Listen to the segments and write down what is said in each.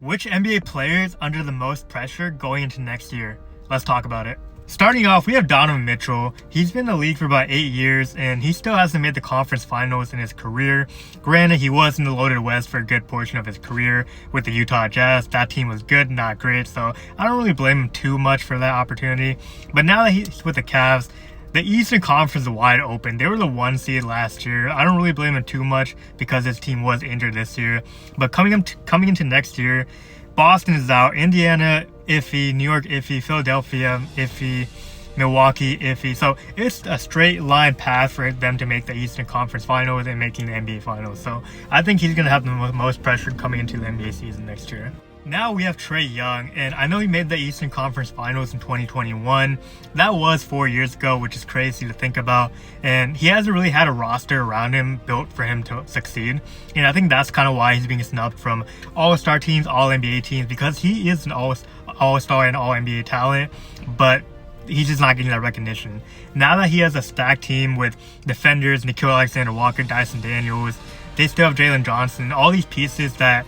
Which NBA player is under the most pressure going into next year? Let's talk about it. Starting off, we have Donovan Mitchell. He's been in the league for about 8 years, and he still hasn't made the conference finals in his career. Granted, he was in the loaded West for a good portion of his career with the Utah Jazz. That team was good, not great, so I don't really blame him too much for that opportunity. But now that he's with the Cavs, the Eastern Conference is wide open. They were the 1 seed last year. I don't really blame him too much because his team was injured this year. But coming into next year, Boston is out, Indiana iffy, New York iffy, Philadelphia iffy, Milwaukee iffy. So it's a straight line path for them to make the Eastern Conference Finals and making the NBA Finals. So I think he's going to have the most pressure coming into the NBA season next year. Now we have Trey Young, and I know he made the Eastern Conference Finals in 2021. That was 4 years ago, which is crazy to think about. And he hasn't really had a roster around him built for him to succeed. And I think that's kind of why he's being snubbed from All-Star teams, All-NBA teams, because he is an All-Star and All-NBA talent, but he's just not getting that recognition. Now that he has a stacked team with defenders, Nickeil Alexander-Walker, Dyson Daniels, they still have Jalen Johnson, all these pieces that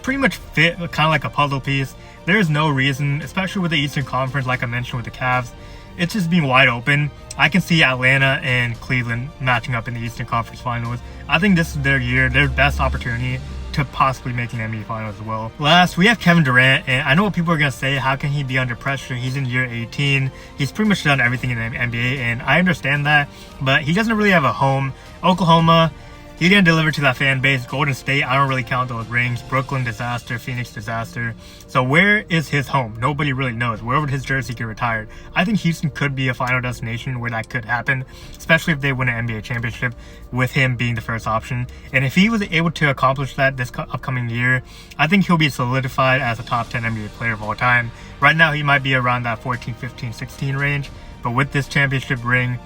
pretty much fit kind of like a puzzle piece. There's no reason, especially with the Eastern Conference, like I mentioned with the Cavs, it's just being wide open. I can see Atlanta and Cleveland matching up in the Eastern Conference Finals. I think this is their year, their best opportunity to possibly make an NBA Finals as well. Last, we have Kevin Durant, and I know what people are going to say, how can he be under pressure? He's in year 18. He's pretty much done everything in the NBA, and I understand that, but he doesn't really have a home. Oklahoma, he didn't deliver to that fan base. Golden State, I don't really count those rings. Brooklyn, disaster. Phoenix, disaster. So where is his home? Nobody really knows. Where would his jersey get retired? I think Houston could be a final destination where that could happen, especially if they win an NBA championship with him being the first option. And if he was able to accomplish that this upcoming year, I think he'll be solidified as a top 10 NBA player of all time. Right now, he might be around that 14, 15, 16 range. But with this championship ring,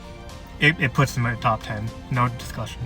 it puts him at top 10. No discussion.